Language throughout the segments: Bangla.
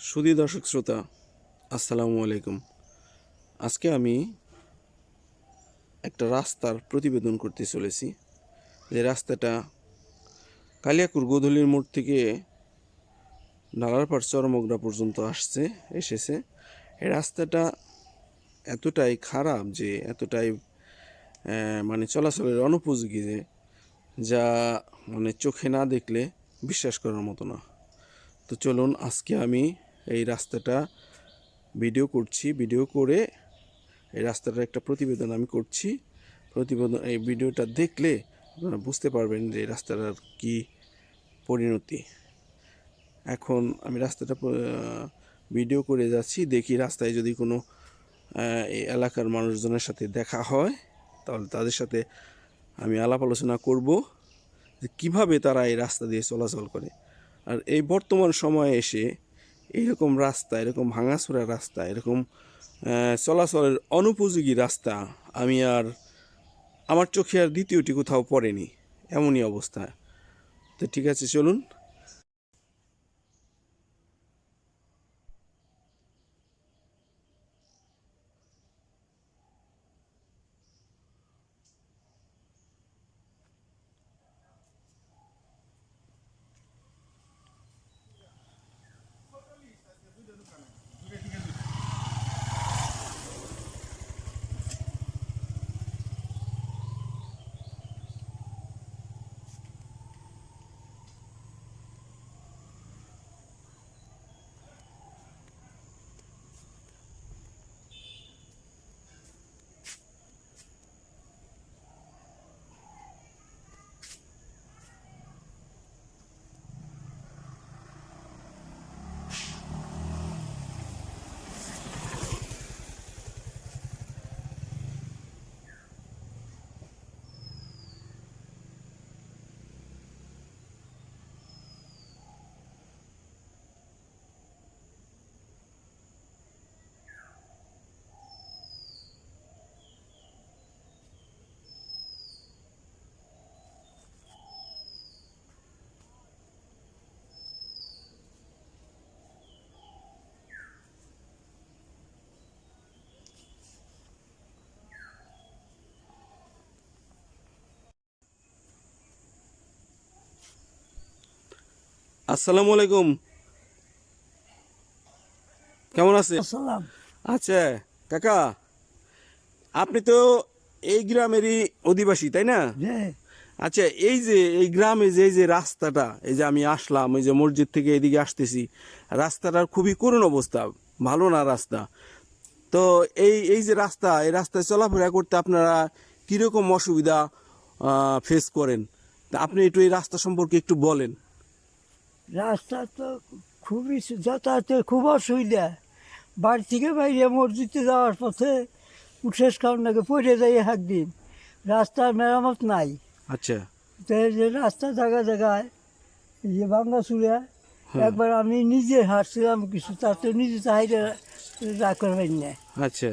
সুধী দর্শক শ্রোতা, আসসালামু আলাইকুম। আজকে আমি একটা রাস্তার প্রতিবেদন করতে চলেছি। যে রাস্তাটা কালিয়াকুর গোধূলির মোড় থেকে নালারপাড় চরমোগড়া পর্যন্ত এসেছে। এই রাস্তাটা এতটাই খারাপ, যে এতটাই মানে চলাচলের অনুপযোগী, যা মানে চোখে না দেখলে বিশ্বাস করার মতো না। তো চলুন, আজকে আমি এই রাস্তাটা ভিডিও করছি। ভিডিও করে এই রাস্তাটার একটা প্রতিবেদন আমি করছি। এই ভিডিওটা দেখলে আপনারা বুঝতে পারবেন যে এই রাস্তাটার কি পরিণতি। এখন আমি রাস্তাটা ভিডিও করে যাচ্ছি, দেখি রাস্তায় যদি কোনো এই এলাকার মানুষজনের সাথে দেখা হয়, তাহলে তাদের সাথে আমি আলাপ আলোচনা করব যে কীভাবে তারা এই রাস্তা দিয়ে চলাচল করে। আর এই বর্তমান সময়ে এসে এইরকম রাস্তা, এরকম ভাঙাচোরা রাস্তা, এরকম চলাচলের অনুপযোগী রাস্তা আমি আমার চোখে আর দ্বিতীয়টি কোথাও পড়েনি, এমনই অবস্থা। তো ঠিক আছে, চলুন। আসসালামু আলাইকুম, কেমন আছেন? আসসালাম। আচ্ছা কাকা, আপনি তো এই গ্রামেরই অধিবাসী, তাই না? যে আচ্ছা, এই গ্রামে এই যে রাস্তাটা, এই যে আমি আসলাম, এই যে মসজিদ থেকে এদিকে আসতেছি, রাস্তাটার খুবই করুণ অবস্থা, ভালো না রাস্তা। তো এই যে রাস্তা, এই রাস্তায় চলাফেরা করতে আপনারা কীরকম অসুবিধা ফেস করেন? তা আপনি একটু এই রাস্তা সম্পর্কে একটু বলেন। রাস্তা তো খুবই যাতায়াতের খুব অসুবিধা। বাড়ি থেকে বাইরে মসজিদে যাওয়ার পথে উঠেস কারণ নাকি পড়ে যাই একদিন। রাস্তার মেরামত নাই। আচ্ছা। তো এই যে রাস্তা জায়গায় জায়গায় এই যে ভাঙ্গা চুরা, একবার আমি নিজে হাঁটছিলাম কিছু, তাতে নিজে চাহিদা রাখার পারি না। আচ্ছা,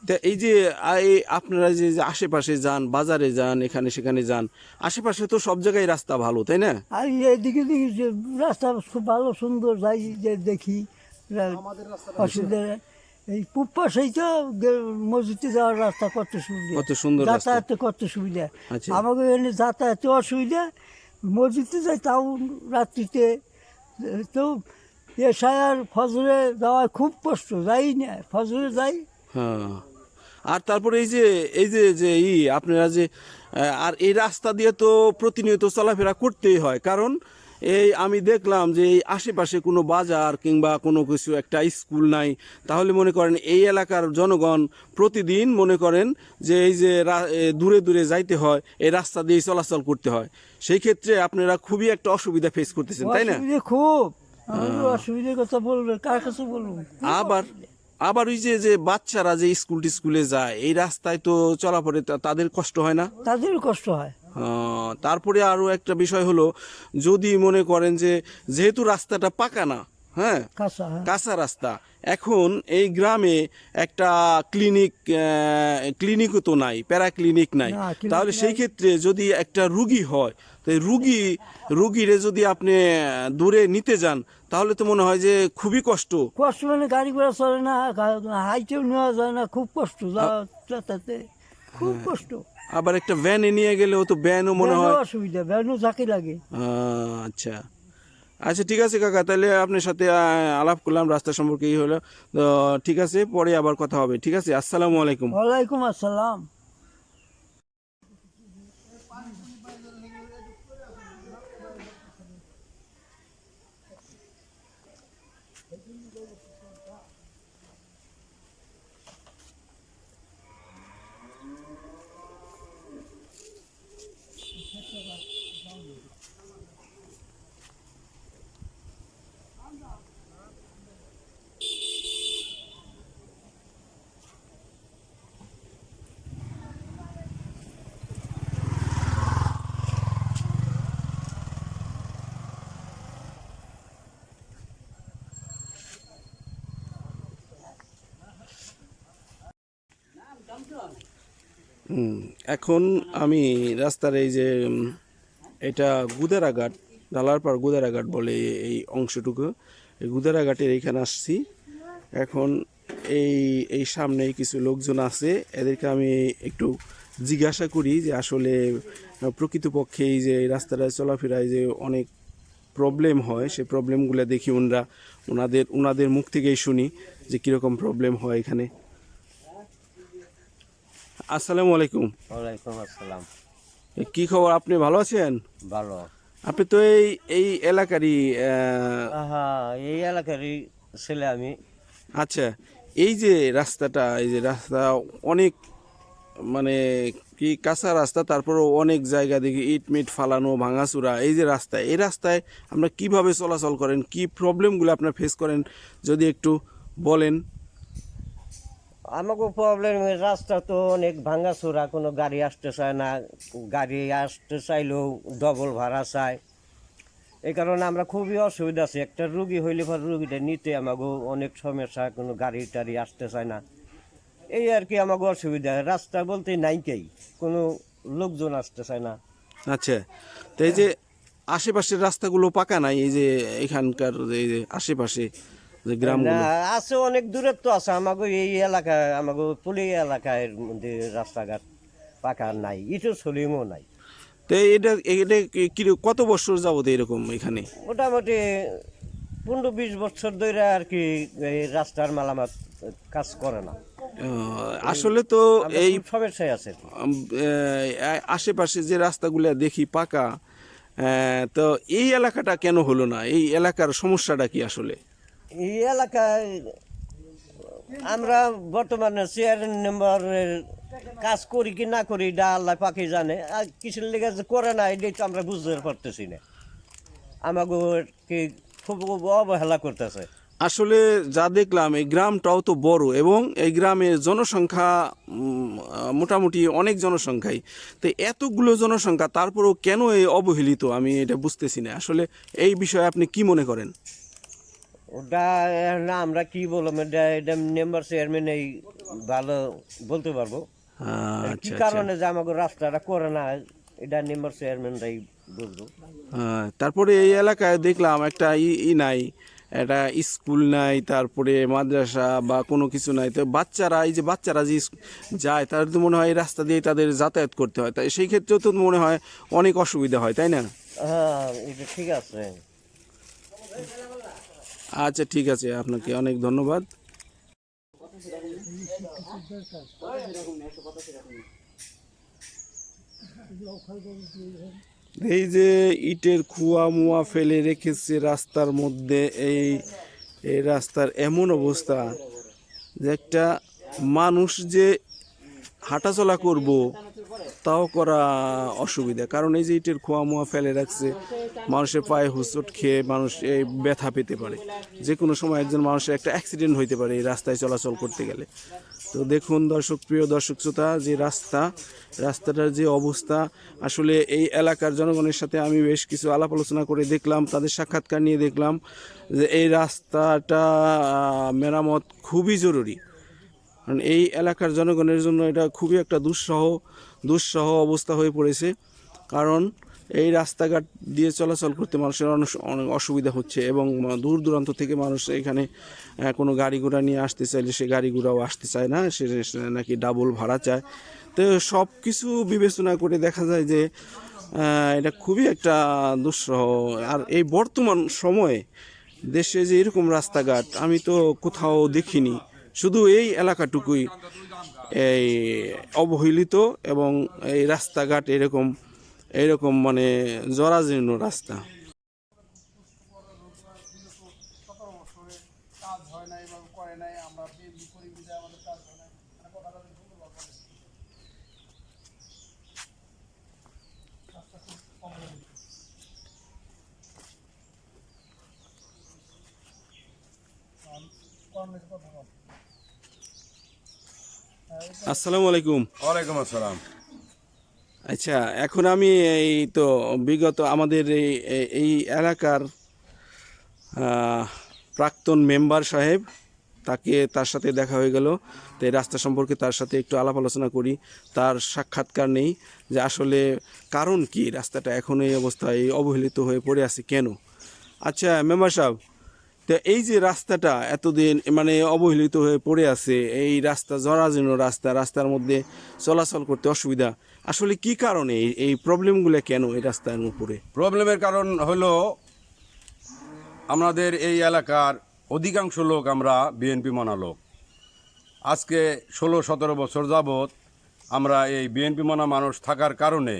তা এই যে আপনারা যে যে আশেপাশে যান, বাজারে যান, এখানে সেখানে যান, আশেপাশে তো সব জায়গায় রাস্তা ভালো, তাই না? আর এদিকে দেখি যে রাস্তা খুব ভালো সুন্দর, যাই যে দেখি অসুবিধা নেই। এই পূব পাশেই তো মসজিদে যাওয়ার রাস্তা কত সুবিধা, কত সুন্দর রাস্তা। যাতায়াতে কত সুবিধা। আচ্ছা। আমাকে এখানে যাতায়াতে অসুবিধা, মসজিদে যাই তাও রাত্রিতে। তো এসায় আর ফজরে যাওয়া খুব কষ্ট, যাই না ফজরে যাই। হ্যাঁ। আর তারপরে এই যে আপনারা যে আর এই রাস্তা দিয়ে তো প্রতিনিয়ত চলাফেরা করতেই হয়, কারণ এই আমি দেখলাম যে এই আশেপাশে কোনো বাজার কিংবা কোনো কিছু একটা স্কুল নাই। তাহলে মনে করেন এই এলাকার জনগণ প্রতিদিন মনে করেন যে এই যে দূরে দূরে যাইতে হয়, এই রাস্তা দিয়ে চলাচল করতে হয়। সেই ক্ষেত্রে আপনারা খুবই একটা অসুবিধা ফেস করতেছেন, তাই না? অসুবিধা খুব। অসুবিধার কথা বলবে, কার কাছে বলবো? আবার আবার ওই যে বাচ্চারা যে স্কুলে যায়, এই রাস্তায় তো চলাফেরা তাদের কষ্ট হয় না? তাদেরও কষ্ট হয়। তারপরে আরও একটা বিষয় হলো, যদি মনে করেন যে যেহেতু রাস্তাটা পাকা না, হ্যাঁ, কাঁচা, হ্যাঁ। কাঁচা রাস্তা। এখন এই গ্রামে একটা ক্লিনিকও তো নাই, প্যারা ক্লিনিক নাই। না, ক্লিনিক তাহলে সেই নাই। ক্ষেত্রে যদি একটা রুগী হয়, তো এই রুগীরে যদি আপনি দূরে নিতে যান, তাহলে তো মনে হয় যে খুবই কষ্ট। কষ্ট মানে গাড়ি ঘোড়া চলে না, হাইটেও নেওয়া যায় না, খুব কষ্ট যাতায়াতে, খুব কষ্ট। আবার একটা ভ্যানে নিয়ে গেলেও তো ভ্যানও মনে হয়। ভ্যানও অসুবিধা, ভ্যানও ঝাঁকি লাগে। আচ্ছা আচ্ছা, ঠিক আছে কাকা, তাহলে আপনার সাথে আলাপ করলাম রাস্তা সম্পর্কে, এই হলো তো। ঠিক আছে, পরে আবার কথা হবে। ঠিক আছে, আসসালামু আলাইকুম। ওয়ালাইকুম আসসালাম। হুম, এখন আমি রাস্তার এই যে এটা গুদারাঘাট, ডালারপাড় গুদারাঘাট বলে এই অংশটুকু, এই গুদারাঘাটের এইখানে আসছি। এখন এই এই সামনে কিছু লোকজন আছে, এদেরকে আমি একটু জিজ্ঞাসা করি যে আসলে প্রকৃতপক্ষে এই যে এই রাস্তাটায় চলাফেরায় যে অনেক প্রবলেম হয়, সেই প্রবলেমগুলো দেখি ওনাদের মুখ থেকেই শুনি যে কীরকম প্রবলেম হয় এখানে। আসসালামু আলাইকুম। ওয়ালাইকুম আসসালাম। কি খবর, আপনি ভালো আছেন? ভালো। আপনি তো এই এই এলাকারই হ্যাঁ, এই এলাকারই ছেলে আমি। আচ্ছা, এই যে রাস্তাটা, এই যে রাস্তা অনেক মানে কি কাঁচা রাস্তা, তারপরেও অনেক জায়গা দেখি ইট মিট ফালানো, ভাঙাচুরা। এই যে রাস্তা, এই রাস্তায় আপনারা কিভাবে চলাচল করেন, কি প্রবলেমগুলো আপনার ফেস করেন যদি একটু বলেন। আমাকে প্রবলেম, রাস্তা তো অনেক ভাঙাচোরা, কোনো গাড়ি আসতে চায় না, গাড়ি আসতে চাইলেও ডবল ভাড়া চায়। এই কারণে আমরা খুবই অসুবিধা আছি। একটা রুগী হইলে পর রুগীটা নিতে আমাকে অনেক সমস্যা, কোনো গাড়ি টাড়ি আসতে চায় না, এই আর কি আমাকে অসুবিধা। রাস্তা বলতে নাইকেই, কোনো লোকজন আসতে চায় না। আচ্ছা, তো এই যে আশেপাশের রাস্তাগুলো পাকা নাই, এই যে এখানকার এই যে আশেপাশে যে না, গ্রামগুলো। আছে অনেক দূরত্ব আছে। আমাকে এই এলাকায়, আমাকে পুলি এলাকার মধ্যে রাস্তাঘাট পাকা নাই, ইটু সলিমও নাই। তো এটা এটা কি কত বছর যাবত এরকম এখানে? মোটামুটি 15-20 বছর ধরে আর কি এই রাস্তার মালামাত কাজ করে না। আসলে তো আমরা এই খুব সমস্যায় আছে। আশেপাশে যে রাস্তাগুলো দেখি পাকা, তো এই এলাকাটা কেন হলো না? এই এলাকার সমস্যাটা কি আসলে? এই এলাকায় আমরা বর্তমানে চেয়ার মেম্বারের কাজ করি কি না করি এটা আল্লাহ পাকি জানে। আর কিছুর লেগে যে করে না এটাই তো আমরা বুঝতে পারতেছি না। আমাকে কি খুব অবহেলা করতেছে। আসলে যা দেখলাম, এই গ্রামটাও তো বড় এবং এই গ্রামের জনসংখ্যা মোটামুটি অনেক জনসংখ্যাই। তো এতগুলো জনসংখ্যা তারপরেও কেন এই অবহেলিত, আমি এটা বুঝতেছি না আসলে। এই বিষয়ে আপনি কি মনে করেন? ওটা না, আমরা কি বললাম, এটা এটা মেম্বার চেয়ারম্যান এই ভালো বলতে পারবো। কি আচ্ছা আচ্ছা। কারণে যে আমাকে রাস্তাটা করে না এটা মেম্বার চেয়ারম্যানরাই বুঝবো। তারপরে এই এলাকায় দেখলাম একটা ই নাই, একটা স্কুল নাই, তারপরে মাদ্রাসা বা কোনো কিছু নাই। তো বাচ্চারা, এই যে বাচ্চারা যে যায়, তাদের তো মনে হয় এই রাস্তা দিয়ে তাদের যাতায়াত করতে হয়, তাই সেই ক্ষেত্রেও তো মনে হয় অনেক অসুবিধা হয়, তাই না? হ্যাঁ, এটা ঠিক আছে। আচ্ছা, ঠিক আছে, আপনাকে অনেক ধন্যবাদ। এই যে ইটের কুয়া মুয়া ফেলে রেখেছে রাস্তার মধ্যে, এই এই রাস্তার এমন অবস্থা যে একটা মানুষ যে হাঁটাচলা করব তাও করা অসুবিধা, কারণ এই যে ইটের খোয়া মোয়া ফেলে রাখছে, মানুষের পায়ে হুঁচট খেয়ে মানুষ এই ব্যথা পেতে পারে। যে কোনো সময় একজন মানুষের একটা অ্যাক্সিডেন্ট হইতে পারে এই রাস্তায় চলাচল করতে গেলে। তো দেখুন প্রিয় দর্শক শ্রোতা, যে রাস্তাটার যে অবস্থা, আসলে এই এলাকার জনগণের সাথে আমি বেশ কিছু আলাপ আলোচনা করে দেখলাম, তাদের সাক্ষাৎকার নিয়ে দেখলাম যে এই রাস্তাটা মেরামত খুবই জরুরি। কারণ এই এলাকার জনগণের জন্য এটা খুবই একটা দুঃসহ অবস্থা হয়ে পড়েছে। কারণ এই রাস্তাঘাট দিয়ে চলাচল করতে মানুষের অনেক অসুবিধা হচ্ছে, এবং দূর দূরান্ত থেকে মানুষ এখানে কোনো গাড়ি ঘোড়া নিয়ে আসতে চাইলে সে গাড়ি ঘোড়াও আসতে চায় না, সে নাকি ডাবল ভাড়া চায়। তো সব কিছু বিবেচনা করে দেখা যায় যে এটা খুবই একটা দুঃসহ। আর এই বর্তমান সময়ে দেশে যে এরকম রাস্তাঘাট আমি তো কোথাও দেখিনি, শুধু এই এলাকাটুকুই এই অবহেলিত, এবং এই রাস্তাঘাট এরকম মানে জরাজীর্ণ রাস্তা। আসসালামু আলাইকুম। ওয়ালাইকুম আসসালাম। আচ্ছা, এখন আমি এই তো বিগত আমাদের এই এলাকার প্রাক্তন মেম্বার সাহেব, তার সাথে দেখা হয়ে গেল। তো এই রাস্তা সম্পর্কে তার সাথে একটু আলাপ আলোচনা করি, তার সাক্ষাৎকার নেই যে আসলে কারণ কি রাস্তাটা এখন এই অবস্থায় অবহেলিত হয়ে পড়ে আছে কেন। আচ্ছা মেম্বার সাহেব, তো এই যে রাস্তাটা এতদিন মানে অবহেলিত হয়ে পড়ে আছে, এই রাস্তা জরাজীর্ণ রাস্তার মধ্যে চলাচল করতে অসুবিধা, আসলে কি কারণে এই প্রবলেমগুলো কেন এই রাস্তার উপরে? প্রবলেমের কারণ হলো আমাদের এই এলাকার অধিকাংশ লোক আমরা বিএনপি মানা লোক। আজকে 16-17 বছর যাবৎ আমরা এই বিএনপি মানা মানুষ থাকার কারণে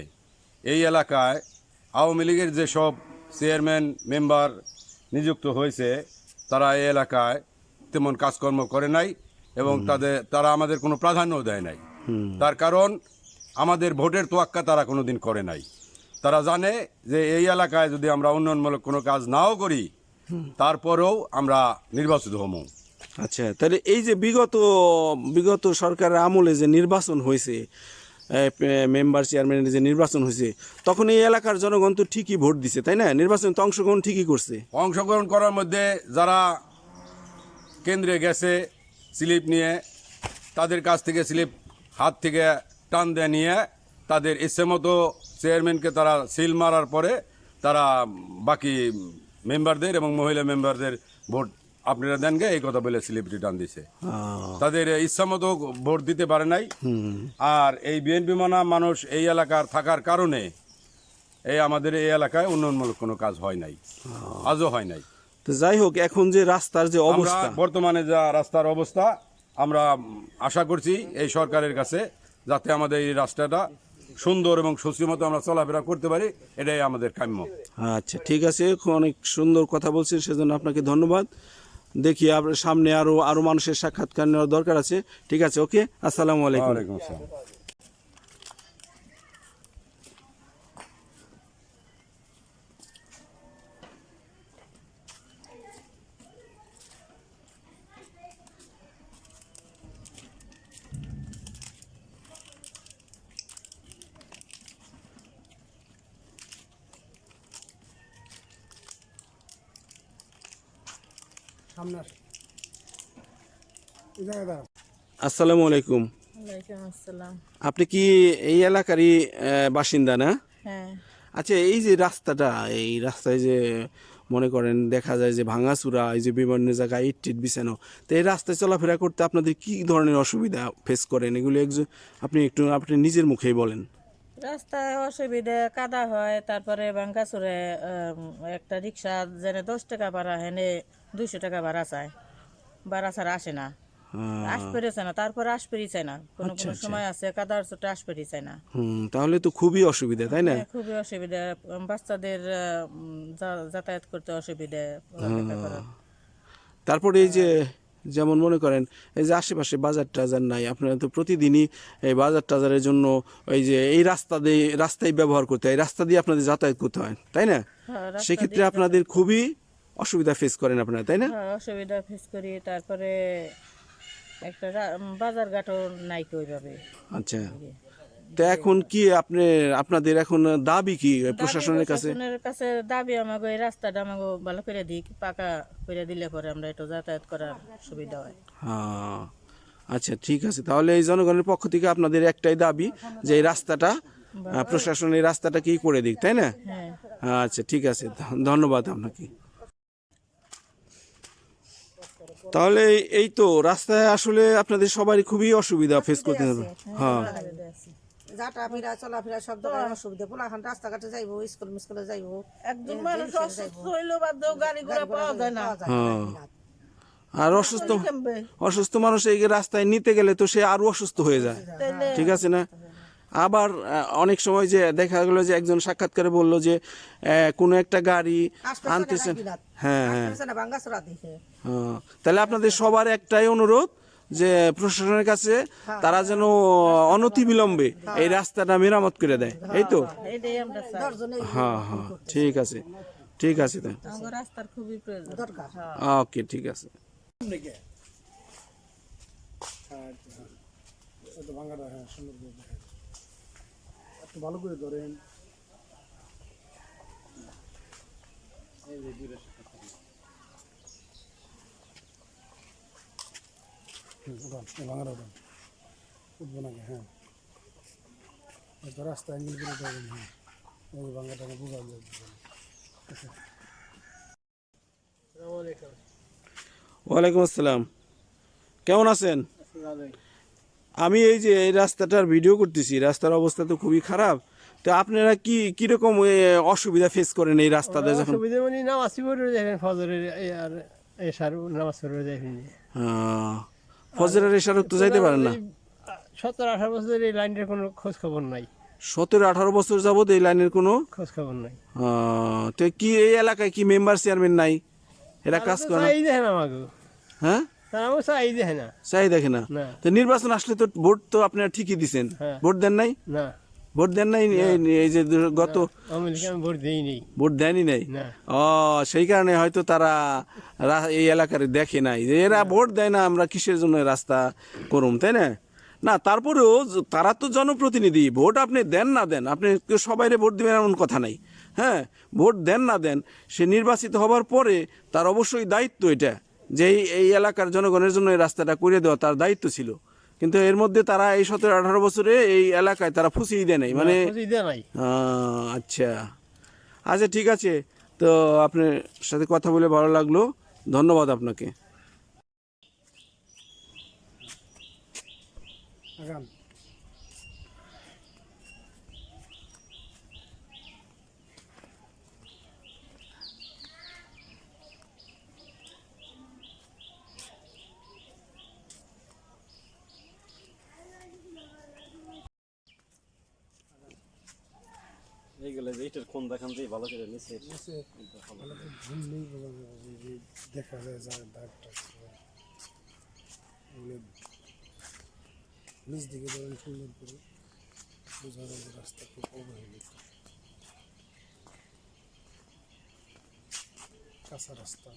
এই এলাকায় আওয়ামী লীগের যেসব চেয়ারম্যান মেম্বার নিযুক্ত হয়েছে তারা এই এলাকায় তেমন কাজকর্ম করে নাই, এবং তারা আমাদের কোনো প্রাধান্য দেয় নাই। তার কারণ আমাদের ভোটের তোয়াক্কা তারা কোনোদিন করে নাই। তারা জানে যে এই এলাকায় যদি আমরা উন্নয়নমূলক কোনো কাজ নাও করি তারপরেও আমরা নির্বাচিত হব। আচ্ছা, তাহলে এই যে বিগত সরকারের আমলে যে নির্বাচন হয়েছে, মেম্বার চেয়ারম্যানের যে নির্বাচন হয়েছে, তখন এই এলাকার জনগণ তো ঠিকই ভোট দিছে, তাই না? নির্বাচনে তো অংশগ্রহণ ঠিকই করছে। অংশগ্রহণ করার মধ্যে যারা কেন্দ্রে গেছে স্লিপ নিয়ে, তাদের কাছ থেকে স্লিপ হাত থেকে টান দিয়ে নিয়ে তাদের ইচ্ছে মতো চেয়ারম্যানকে তারা সিল মারার পরে তারা বাকি মেম্বারদের এবং মহিলা মেম্বারদের ভোট আপনারা দেন গে এই কথা বলে স্লিপ রিটার্ন দিছে। তাদের ইচ্ছা মতো ভোট দিতে পারে নাই। আর এই বিএনপি মানা মানুষ এই এলাকার থাকার কারণে আমাদের এই এলাকায় উন্নয়নমূলক কোনো কাজ হয় নাই, আজও হয় নাই। তো যাই হোক, এখন যে রাস্তার যে অবস্থা, বর্তমানে যা রাস্তার অবস্থা, আমরা আশা করছি এই সরকারের কাছে যাতে আমাদের এই রাস্তাটা সুন্দর এবং সুশ্রীমতো আমরা চলাফেরা করতে পারি, এটাই আমাদের কাম্য। আচ্ছা ঠিক আছে, অনেক সুন্দর কথা বলছেন, সেজন্য আপনাকে ধন্যবাদ। দেখি আপনার সামনে আরো মানুষের সাক্ষাৎকার নেওয়ার দরকার আছে। ঠিক আছে, ওকে, আসসালামু আলাইকুম। ওয়ালাইকুম আসসালাম। আসসালামু আলাইকুম। ওয়ালাইকুম আসসালাম। আপনি কি এই এলাকারই বাসিন্দা না? হ্যাঁ। আচ্ছা, এই যে এই রাস্তায় যে মনে করেন দেখা যায় যে ভাঙাচুরা, এই যে বিভিন্ন জায়গায় ইট টিট বিছানো, তো এই রাস্তায় চলাফেরা করতে আপনাদের কি ধরনের অসুবিধা ফেস করেন, এগুলো আপনি নিজের মুখেই বলেন। রাস্তায় অসুবিধা, কাদা হয়, তারপরে ভাঙ্গাচুরে একটা রিক্সা যেন 10 টাকা ভাড়া, হেনে 200 টাকা ভাড়া চায়, ভাড়া ছাড়া আসে না, আসতে না, তারপরে আসতে চায় না, কোনো সময় আছে কাদার চোটে আসতে চায় না। তাহলে তো খুবই অসুবিধা, তাই না? খুবই অসুবিধা, বাচ্চাদের যাতায়াত করতে অসুবিধা। তারপরে এই যে যেমন মনে করেন এই যে আশেপাশে বাজার টাজার নাই, আপনারা তো প্রতিদিনই এই বাজার টাজারের জন্য এই যে এই রাস্তায় ব্যবহার করতে হয়, এই রাস্তা দিয়ে আপনাদের যাতায়াত করতে হয়, তাই না? সেক্ষেত্রে আপনাদের খুবই অসুবিধা ফেস করেন আপনারা, তাই না? অসুবিধা ফেস করি। তারপরে একটা বাজার ঘাটও নাই কি ওইভাবে। আচ্ছা, তো এখন কি আপনাদের এখন দাবি কি প্রশাসনের কাছে? প্রশাসনের কাছে দাবি আমাকে এই রাস্তাটা আমাকে ভালো করে দিক, পাকা করে দিলে পরে আমরা একটু যাতায়াত করার সুবিধা হয়। হ্যাঁ, আচ্ছা ঠিক আছে, তাহলে এই জনগণের পক্ষ থেকে আপনাদের একটাই দাবি যে এই রাস্তাটা প্রশাসন এই রাস্তাটা কি করে দিক, তাই না? হ্যাঁ, আচ্ছা ঠিক আছে, ধন্যবাদ আপনাকে। তাহলে এই তো রাস্তায় আসলে আপনাদের সবারই খুবই অসুবিধা ফেস করতে হবে। হ্যাঁ, যাটা ফিরা চলাফেরা সব ধরনের অসুবিধা, পোলাখান রাস্তাঘাটে যাইবো, স্কুল মিস্কুলে যাইবো, একজন মানুষ অসুস্থ হইলেও বাধ্য গাড়ি ঘোড়া পাওয়া যায় না। হ্যাঁ। আর অসুস্থ মানুষ এই রাস্তায় নিতে গেলে তো সে আরো অসুস্থ হয়ে যায়, ঠিক আছে না? আবার অনেক সময় যে দেখা গেল যে একজন সাক্ষাৎকারে বললো যে কোনো একটা গাড়ি আনতেছেন। হ্যাঁ হ্যাঁ ভাঙ্গাচোরা দিকে হ্যাঁ, তাহলে আপনাদের সবার একটাই অনুরোধ যে প্রশাসনের কাছে তারা যেন অনতিবিলম্বে এই রাস্তাটা মেরামত করে দেয়, এই তো? এটাই আমরা চাই। হ্যাঁ হ্যাঁ, ঠিক আছে, ঠিক আছে তাই। আমাদের রাস্তার খুবই প্রয়োজন দরকার। ওকে, ঠিক আছে। ভালো করে ধরেন। ভাঙাটা উঠান, উঠবো নাকি? হ্যাঁ, রাস্তা অ্যাঙ্গেল করে ধরেন। হ্যাঁ, ওই ভাঙাটা বোঝা যাবে। ওয়ালাইকুম আসসালাম, কেমন আছেন? আমি এই যে এই রাস্তাটার ভিডিও করতেছি, রাস্তার অবস্থা তো খুবই খারাপ। তো আপনারা কিরকম অসুবিধা ফেস করেন এই রাস্তাতে যখন? সুবিধা মানে নামাজ পড়ে যাবেন ফজরের আর এশার নামাজ পড়ে যাবেন। ফজরের এশারত তো যাইতে পারেন না? 17-18 বছর এই লাইনের কোনো খোঁজ খবর নাই। 17-18 বছর যাবত এই লাইনের কোনো খোঁজ খবর নাই। তো কি এই এলাকায় কি মেম্বার চেয়ারম্যান নাই? এরা কাজ করে না? চাই দেখে না আমাকে। হ্যাঁ, তারা আমাকে চাই দেখে না। চাই দেখে না? না। তো নির্বাচন আসলে তো ভোট তো আপনারা ঠিকই দিচ্ছেন, হ্যাঁ। ভোট দেন নাই? না, ভোট দেন নাই? এই যে গত আমি ভোট দিই নেই। ভোট দেয়নি নাই? না। ও, সেই কারণে হয়তো তারা এই এলাকার দেখে নাই যে এরা ভোট দেয় না, আমরা কিসের জন্য রাস্তা করুম, তাই না? না, তারপরেও তারা তো জনপ্রতিনিধি, ভোট আপনি দেন না দেন, আপনি সবাইরে ভোট দিবেন এমন কথা নাই। হ্যাঁ, ভোট দেন না দেন, সে নির্বাচিত হবার পরে তার অবশ্যই দায়িত্ব এটা যে এই এলাকার জনগণের জন্য এই রাস্তাটা করে দেওয়া তার দায়িত্ব ছিল। কিন্তু এর মধ্যে তারা এই 17-18 বছরে এই এলাকায় তারা ফুসিয়ে দেয় নাই, মানে নাই। আচ্ছা আচ্ছা, ঠিক আছে। তো আপনার সাথে কথা বলে ভালো লাগলো, ধন্যবাদ আপনাকে। আগান। এইগুলো যে এটার কোন দেখান দিয়ে ভালো করে নিচে ভুল নেই, বোঝা যাবে যে দেখা যায় যার দাগটা নিচ দিকে ধরেন সুন্দর করে বোঝা যায় যে রাস্তা খুব অবহেলিত, কাঁচা রাস্তা।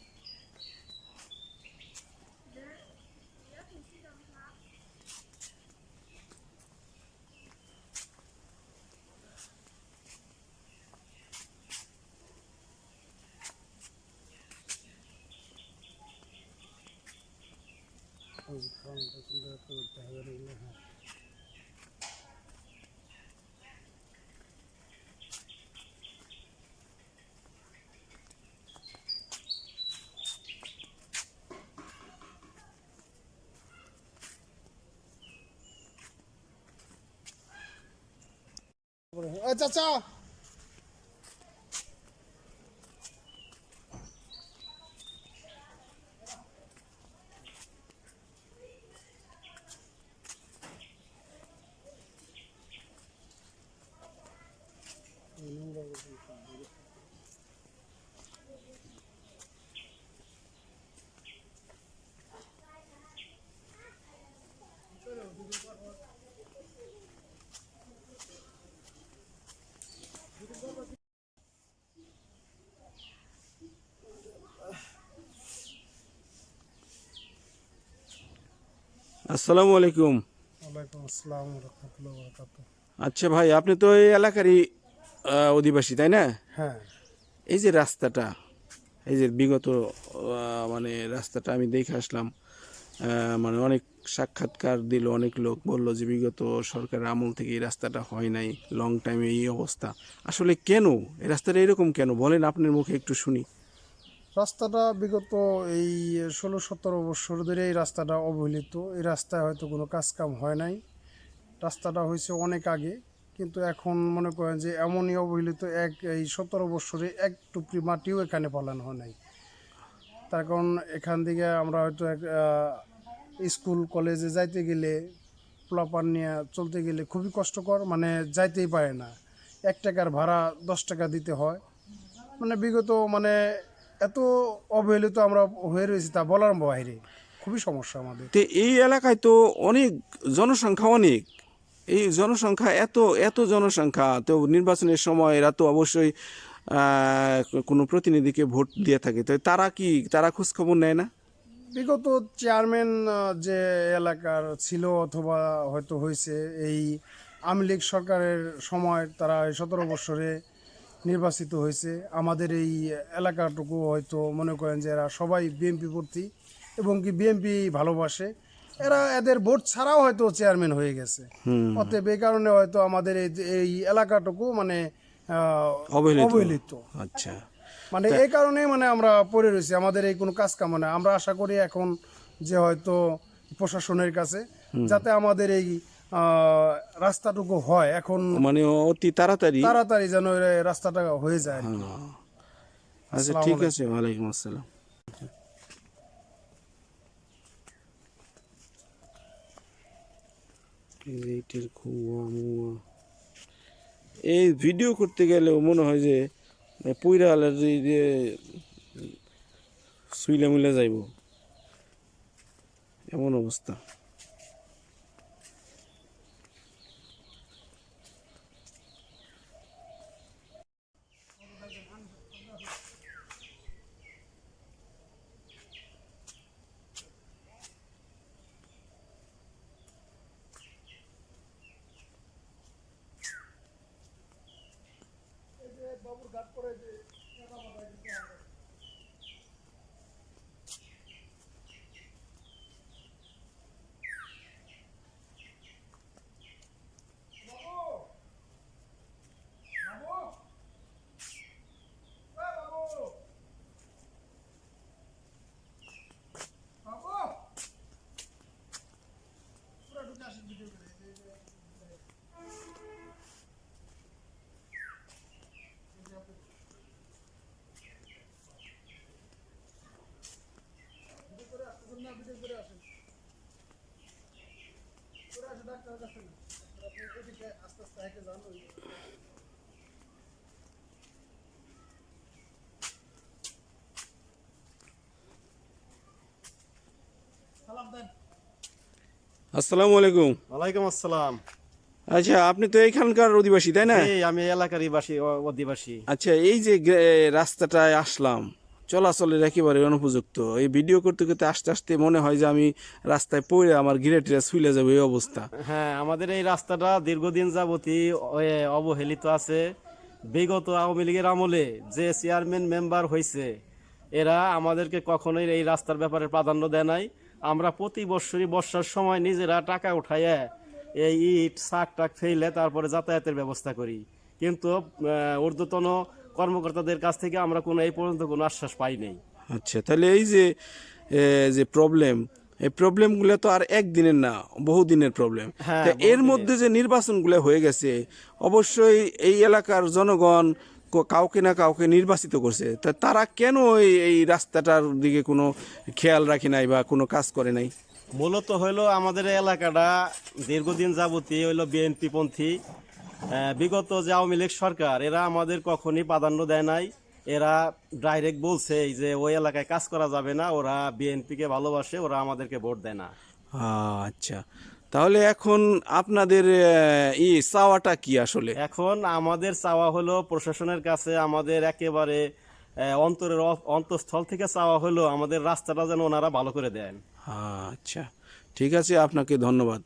কারণটা সুন্দর করতে হবে। হ্যাঁ, চাচা আসসালামু আলাইকুম। ওয়ালাইকুম আসসালাম রহমতুল্লাহ বরকাত। আচ্ছা ভাই, আপনি তো এই এলাকারই অধিবাসী, তাই না? হ্যাঁ, এই যে রাস্তাটা, এই যে বিগত মানে রাস্তাটা আমি দেখে আসলাম, মানে অনেক সাক্ষাৎকার দিল, অনেক লোক বলল যে বিগত সরকারের আমল থেকে এই রাস্তাটা হয় নাই, লং টাইমে এই অবস্থা। আসলে কেন এই রাস্তাটা এরকম কেন বলেন, আপনার মুখে একটু শুনি। রাস্তাটা বিগত এই 16-17 বছর ধরে এই রাস্তাটা অবহেলিত। এই রাস্তায় হয়তো কোনো কাজকাম হয় নাই। রাস্তাটা হয়েছে অনেক আগে, কিন্তু এখন মনে করেন যে এমনই অবহেলিত, এই 17 বছরে এক টুকরি মাটিও এখানে ফলানো হয় নাই। তার কারণ এখান থেকে আমরা হয়তো স্কুল কলেজে যাইতে গেলে, পোলাপান নিয়ে চলতে গেলে খুবই কষ্টকর, মানে যাইতেই পারে না। 1 টাকার ভাড়া 10 টাকা দিতে হয়। মানে বিগত মানে এত অবহেলিত আমরা হয়ে রয়েছি তা বলার বাইরে, খুবই সমস্যা আমাদের। তো এই এলাকায় তো অনেক জনসংখ্যা, অনেক এই জনসংখ্যা, এত এত জনসংখ্যা, তো নির্বাচনের সময় এরা তো অবশ্যই কোনো প্রতিনিধিকে ভোট দিয়ে থাকে, তো তারা খোঁজ খবর নেয় না? বিগত চেয়ারম্যান যে এলাকার ছিল অথবা হয়তো হয়েছে এই আওয়ামী লীগ সরকারের সময়, তারা 17 বছরে নির্বাচিত হয়েছে। আমাদের এই এলাকাটুকু হয়তো মনে করেন যে এরা সবাই বিএনপি ভর্তি এবং কি বিএনপি ভালোবাসে, এরা এদের ভোট ছাড়াও হয়তো চেয়ারম্যান হয়ে গেছে। অতএব এই কারণে হয়তো আমাদের এই এলাকাটুকু মানে অবহেলিত। আচ্ছা, মানে এই কারণে মানে আমরা পড়ে রয়েছি, আমাদের এই কোনো কাজ কাম না। আমরা আশা করি এখন যে হয়তো প্রশাসনের কাছে যাতে আমাদের এই রাস্তাটুকু হয়, এখন মানে অতি তাড়াতাড়ি তাড়াতাড়ি যেন এই রাস্তাটা হয়ে যায় আর কি। আচ্ছা, ঠিক আছে, ওয়ালাইকুম আসসালাম। এই ভিডিও করতে গেলেও মনে হয় যে পুইরা অ্যালার্জি দিয়ে শুইলে মুইলে যাইব, এমন অবস্থা। আসসালামু আলাইকুম। ওয়ালাইকুম আসসালাম। আচ্ছা, আপনি তো এইখানকার অধিবাসী, তাই না? এই আমি এলাকারই অধিবাসী। আচ্ছা, এই যে রাস্তাটায় আসলাম, চলাচলের একেবারে অনুপযুক্ত। এই ভিডিও করতে করতে আস্তে আস্তে মনে হয় যে আমি রাস্তায় পড়ে আমার গিরে টিরে শুইলে যাবো, এই অবস্থা। হ্যাঁ, আমাদের এই রাস্তাটা দীর্ঘদিন যাবতই অবহেলিত আছে। বিগত আওয়ামী লীগের আমলে যে চেয়ারম্যান মেম্বার হয়েছে, এরা আমাদেরকে কখনোই এই রাস্তার ব্যাপারে প্রাধান্য দেয় নাই। আমরা প্রতি বছরই বর্ষার সময় নিজেরা টাকা উঠাইয়া এই ইট শাক টাক ফেলে তারপরে যাতায়াতের ব্যবস্থা করি, কিন্তু ঊর্ধ্বতন কর্মকর্তাদের কাছ থেকে আমরা এই পর্যন্ত কোনো আশ্বাস পাই নাই। আচ্ছা, তাহলে এই যে যে প্রবলেম, এই প্রবলেমগুলো তো আর একদিনের না, বহুদিনের প্রবলেম। হ্যাঁ, এর মধ্যে যে নির্বাচনগুলো হয়ে গেছে, অবশ্যই এই এলাকার জনগণ কাউকে না কাউকে নির্বাচিত করছে, তা তারা কেন এই রাস্তাটার দিকে কোনো খেয়াল রাখে নাই বা কোনো কাজ করে নাই? মূলত হইলো আমাদের এই এলাকাটা দীর্ঘদিন যাবতীয় হইলো বিএনপি পন্থী। বিগত যে আওয়ামী লীগ সরকার, এরা আমাদের কখনই প্রাধান্য দেয় নাই। এরা ডাইরেক্ট বলছে যে ওই এলাকায় কাজ করা যাবে না, ওরা বিএনপিকে ভালোবাসে, ওরা আমাদেরকে ভোট দেয় না। আচ্ছা, তাহলে এখন আপনাদের চাওয়াটা কি আসলে? এখন আমাদের চাওয়া হলো প্রশাসনের কাছে, আমাদের একেবারে অন্তরস্থল থেকে চাওয়া হলো আমাদের রাস্তাটা যেন ওনারা ভালো করে দেন। আচ্ছা, ঠিক আছে, আপনাকে ধন্যবাদ।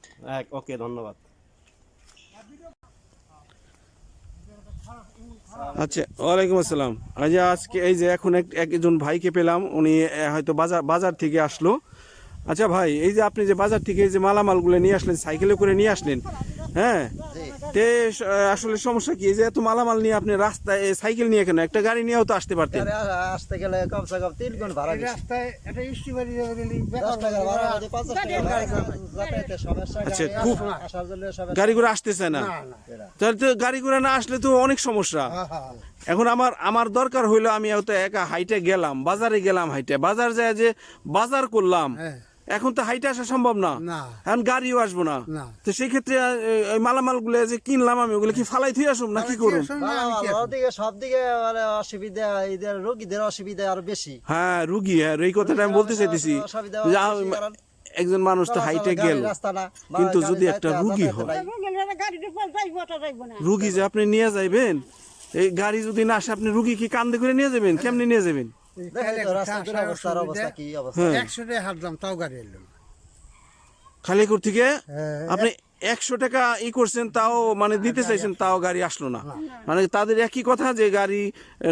ওকে, ধন্যবাদ। আচ্ছা, ওয়ালাইকুম আসসালাম। আজকে এই যে এখন একজন ভাইকে পেলাম, উনি হয়তো বাজার থেকে আসলো। আচ্ছা ভাই, এই যে আপনি যে বাজার থেকে এই যে মালামালগুলো নিয়ে আসলেন, সাইকেলে করে নিয়ে আসলেন, হ্যাঁ, তে আসলে সমস্যা কি? এই যে এত মালামাল নিয়ে আপনি রাস্তায় সাইকেল নিয়ে কেন? একটা গাড়ি নিয়েও তো আসতে পারতেন। আসতে গেলে কমসে কম 3 গুণ ভাড়া দিছি। রাস্তায় একটা স্টিমারি যাবে গেলি 10 টাকা ভাড়া দিয়ে 50 টাকা ভাড়া যাতায়াতের সমস্যা। আচ্ছা, খুব আসার জন্য সমস্যা। গাড়ি ঘোড়া আসতেছে না, তাহলে তো গাড়ি ঘোড়া না আসলে তো অনেক সমস্যা। এখন আমার দরকার হইলো, আমি হয়তো একা হাইটে গেলাম, বাজারে গেলাম, হাইটে বাজার যায় যে বাজার করলাম, এখন তো হাইটে আসা সম্ভব না, এখন গাড়িও আসবো না। তো সেই ক্ষেত্রে এই মালামাল গুলো যে কিনলাম আমি, ওগুলো কি ফালাই থুই আসুম না কি করুন? ওদিকে সব দিকে মানে অসুবিধা, এদের রোগীদের অসুবিধা আরো বেশি। হ্যাঁ, রুগী, হ্যাঁ, এই কথাটা আমি বলতে চাইতেছি। একজন মানুষ তো হাইটে গেল, কিন্তু যদি একটা রুগী হয়, রুগী যে আপনি নিয়ে যাইবেন, এই গাড়ি যদি না আসে, আপনি রুগী কি কান্দে করে নিয়ে যাবেন? কেমনি নিয়ে যাবেন? খালিকুর থেকে আপনি 100 টাকা করছেন, তাও মানে দিতে চাইছেন, তাও গাড়ি আসলো না। মানে তাদের একই কথা যে গাড়ি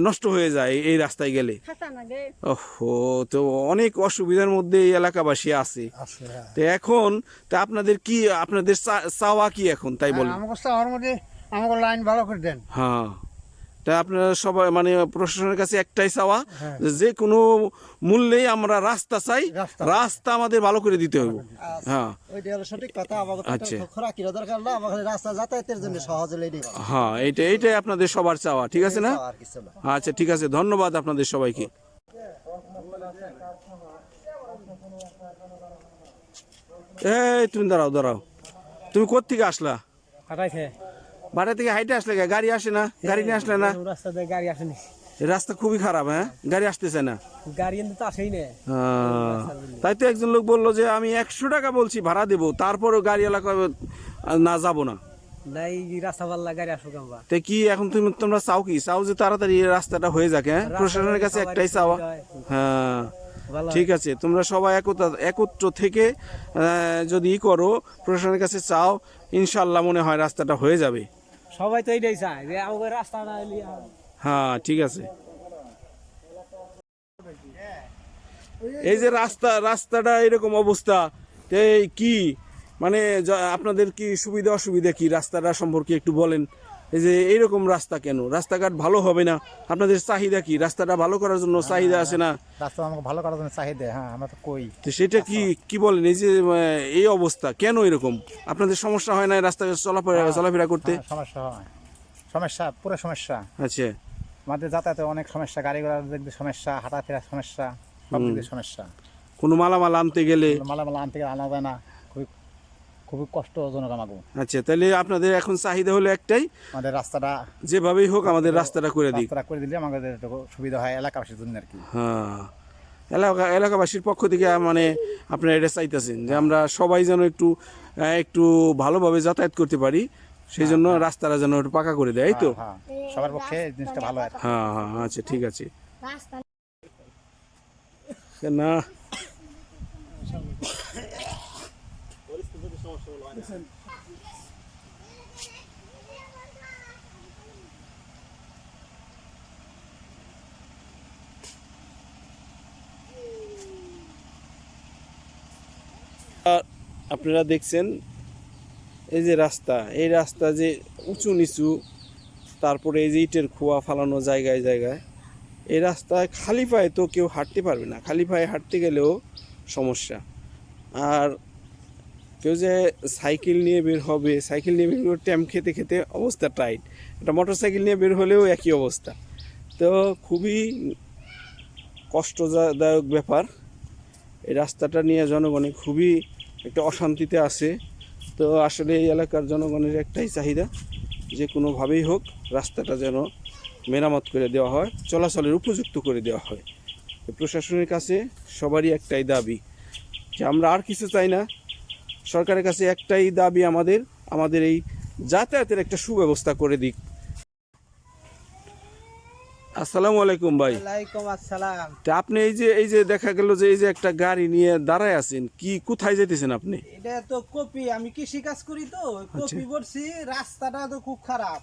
নষ্ট হয়ে যায় এই রাস্তায় গেলে। ওহো, তো অনেক অসুবিধার মধ্যে এই এলাকাবাসী আছে। তো এখন তা আপনাদের চাওয়া কি এখন, তাই বলেন? আমাকে লাইন ভালো করে দেন। হ্যাঁ, তা আপনারা সবাই মানে প্রশাসনের কাছে একটাই চাওয়া, যে কোনো মূল্যেই আমরা রাস্তা চাই, রাস্তা আমাদের ভালো করে দিতে হবে। হ্যাঁ, ওইটা হলো সঠিক কথা। আমাদের আচ্ছা, খোরাকির দরকার না, আমাদের রাস্তা যাতায়াতের জন্য সহজ হলে এটাই ভালো। হ্যাঁ, এইটাই আপনাদের সবার চাওয়া, ঠিক আছে না? আর কিছু না। আচ্ছা, ঠিক আছে, ধন্যবাদ আপনাদের সবাইকে। এই তুমি দাঁড়াও, তুমি কোত্থেকে আসলা? বাড়ি থেকে হাইটে আসলে, গাড়ি আসে না? গাড়ি নিয়ে আসলে না? রাস্তাতে গাড়ি আসেনি, এই রাস্তা খুবই খারাপ, হ্যাঁ, গাড়ি আসতেছে না। গাড়ি তো আসেই না। তাই তো একজন লোক বললো যে আমি 100 টাকা বলছি ভাড়া দেবো, তারপরও গাড়ি এলাকা না যাবো না। নাই, রাস্তা পাল্লা গাড়ি আসুক আমরা। তো কি এখন তোমরা চাও কি? চাও যে তাড়াতাড়ি এই রাস্তাটা হয়ে যাক? হ্যাঁ, প্রশাসনের কাছে একটাই চাওয়া। হ্যাঁ, ঠিক আছে, তোমরা সবাই একত্র থেকে যদি করো, প্রশাসনের কাছে চাও, ইনশাল্লাহ মনে হয় রাস্তাটা হয়ে যাবে। সবাই তো এইটাই চায় যে আমাদের রাস্তা না হলে। হ্যাঁ, ঠিক আছে। এই যে রাস্তাটা এরকম অবস্থা, এই কি মানে আপনাদের কি সুবিধা অসুবিধা কি রাস্তাটা সম্পর্কে একটু বলেন। এই যে এইরকম রাস্তা কেন? রাস্তাঘাট ভালো হবে না? আপনাদের চাহিদা কি? রাস্তাটা ভালো করার জন্য চাহিদা আছে না? রাস্তা আমাকে ভালো করার জন্য চাহিদা, হ্যাঁ, আমরা তো কই। তো সেটা কি বলেন? এই যে এই অবস্থা কেন এরকম? আপনাদের সমস্যা হয় না রাস্তায় চলাফেরা করতে? সমস্যা হয়, পুরো সমস্যা। আচ্ছা, আমাদের যাতায়াতে অনেক সমস্যা, গাড়ি ঘোড়ার দিক দিয়ে সমস্যা, হাঁটাফেরার সমস্যা, সব দিক দিয়ে সমস্যা। কোনো মালামাল আনতে গেলে আনতে গেলে আনা যায় না, খুবই কষ্টজনক আমাকে। আচ্ছা, তাহলে আপনাদের এখন চাহিদা হলো একটাই, আমাদের রাস্তাটা যেভাবেই হোক আমাদের রাস্তাটা করে দিলে আমাদের সুবিধা হয় এলাকাবাসীর জন্য আর কি। হ্যাঁ, এলাকাবাসীর পক্ষ থেকে মানে আপনারা এটা চাইতেছেন যে আমরা সবাই যেন একটু ভালোভাবে যাতায়াত করতে পারি, সেই জন্য রাস্তাটা যেন একটু পাকা করে দেয়, এই তো? সবার পক্ষে জিনিসটা ভালো হয়। হ্যাঁ, আচ্ছা, ঠিক আছে। না, আপনারা দেখছেন এই যে এই রাস্তা যে উঁচু নিচু, তারপরে এই যে ইটের খোয়া ফালানো জায়গায় এই রাস্তায় খালি পায়ে তো কেউ হাঁটতে পারবে না, খালি পায়ে হাঁটতে গেলেও সমস্যা। আর কেউ যে সাইকেল নিয়ে বের হবে, ট্যাম খেতে খেতে অবস্থা টাইট, একটা মোটর সাইকেল নিয়ে বের হলেও একই অবস্থা। তো খুবই কষ্টদায়ক ব্যাপার। এই রাস্তাটা নিয়ে জনগণে খুবই একটা অশান্তিতে আছে। তো আসলে এই এলাকার জনগণের একটাই চাহিদা, যে কোনোভাবেই হোক রাস্তাটা যেন মেরামত করে দেওয়া হয়, চলাচলের উপযুক্ত করে দেওয়া হয়। প্রশাসনের কাছে সবারই একটাই দাবি, যে আমরা আর কিছু চাই না, সরকারের কাছে একটাই দাবি আমাদের এই যাতায়াতের একটা সুব্যবস্থা করে দিক। আসসালামু আলাইকুম ভাই। ওয়ালাইকুম আসসালাম। তা আপনি এই যে দেখা গেল যে এই যে একটা গাড়ি নিয়ে দাঁড়ায় আছেন, কি কোথায় যেতেছেন আপনি? এটা তো কপি, আমি কৃষি কাজ করি তো কপি করছি, রাস্তাটা তো খুব খারাপ,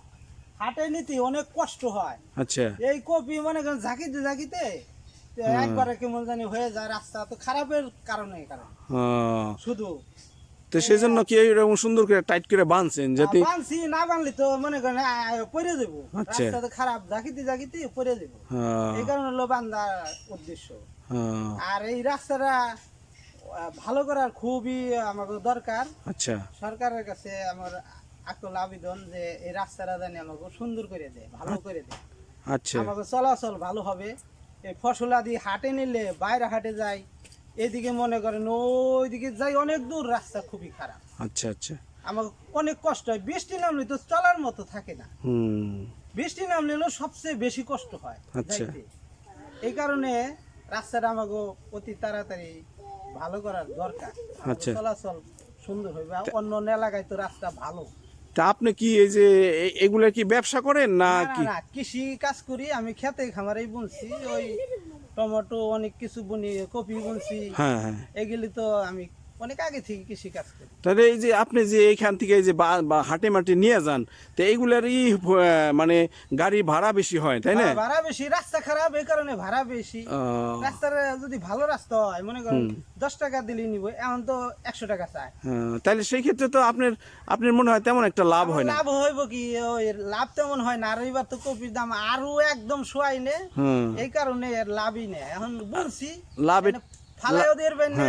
হাটে নিতে অনেক কষ্ট হয়। আচ্ছা এই কপি মনে করেন ঝাঁকিতে ঝাঁকিতে একবারে কেমন জানি হয়ে যায়, রাস্তা তো খারাপের কারণে শুধু। তো সেই জন্য কি এরকম সুন্দর করে টাইট করে বাঁধছেন যাতে? বানছি, না বানলে তো মনে করেন পড়ে যাবো, আচ্ছা। রাস্তা তো খারাপ, ঝাঁকিতে ঝাঁকিতে পড়ে যাবো, এই কারণে হলো বান্ধার উদ্দেশ্য। আর এই রাস্তাটা ভালো করার খুবই আমাদের দরকার। আচ্ছা সরকারের কাছে আমার আকুল আবেদন যে এই রাস্তাটা জানি আমাকে সুন্দর করে দেয়, ভালো করে দেয়, আচ্ছা আমাকে চলাচল ভালো হবে। এই ফসল আদি হাটে নিলে বাইরে হাটে যাই, এদিকে মনে করেন ওইদিকে যাই অনেক দূর, রাস্তা খুবই খারাপ। আচ্ছা আচ্ছা আমাকে অনেক কষ্ট হয়, বৃষ্টি নামলে তো চলার মতো থাকে না, হুম বৃষ্টি নামলে হলো সবচেয়ে বেশি কষ্ট হয় আচ্ছা। যাইতে। এই কারণে রাস্তাটা আমাকে অতি তাড়াতাড়ি ভালো করার দরকার, আমাকে আচ্ছা। চলাচল সুন্দর হবে। অন্য অন্য এলাকায় তো রাস্তা ভালো। তা আপনি কি এই যে এগুলা কি ব্যবসা করেন না না, কি? না, কৃষি কাজ করি আমি, খেতে খামারেই বুনছি, ওই টমেটো অনেক কিছু বুনি, কপি বুনছি, হ্যাঁ হ্যাঁ। এগুলি তো আমি অনেক আগে থেকে কৃষি কাজ করি। তাহলে এই যে আপনি যে এইখান থেকে এই যে বা হাটে মাটি নিয়ে যান, তো এইগুলারই মানে গাড়ি ভাড়া বেশি হয় তাই না? ভাড়া বেশি, রাস্তা খারাপ, এই কারণে ভাড়া বেশি। ও, রাস্তার যদি ভালো রাস্তা হয় মনে করেন 10 টাকা দিলে নিব, এখন তো 100 টাকা চায়। হ্যাঁ, তাহলে সেই ক্ষেত্রে তো আপনার মনে হয় তেমন একটা লাভ হয় না। লাভ হইব কি, ওই লাভ তেমন হয় না। আর এবার তো কপির দাম আরো একদম শোয়াই নে, এই কারণে এর লাভই নেই। এখন বলছি লাভের ফালাইও দেবেন না,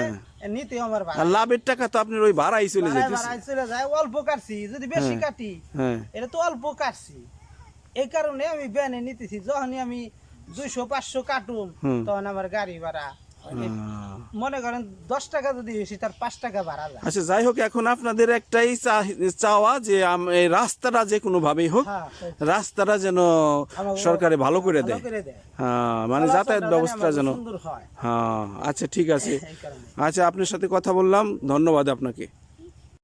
নিতে আমার আর লাভের টাকা তো আপনার ওই ভাড়াই চলে যায়। ভাড়ায় চলে যায়। অল্প কাটছি, যদি বেশি কাটি হ্যাঁ এটা তো অল্প কাটছি, এই কারণে আমি ব্যানে নিতেছি। যখনই আমি 200-500 কাটুম তখন আমার গাড়ি ভাড়া মনে করেন 10 টাকা যদি বেশি, তার 5 টাকা ভাড়া যায়। আচ্ছা যাই হোক, এখন আপনাদের একটাই চাওয়া যে এই রাস্তাটা যে কোনো ভাবেই হোক, রাস্তাটা যেন সরকারে ভালো করে দেয়। হ্যাঁ, মানে যাতায়াত ব্যবস্থা যেন। হ্যাঁ আচ্ছা ঠিক আছে। আচ্ছা আপনার সাথে কথা বললাম, ধন্যবাদ আপনাকে।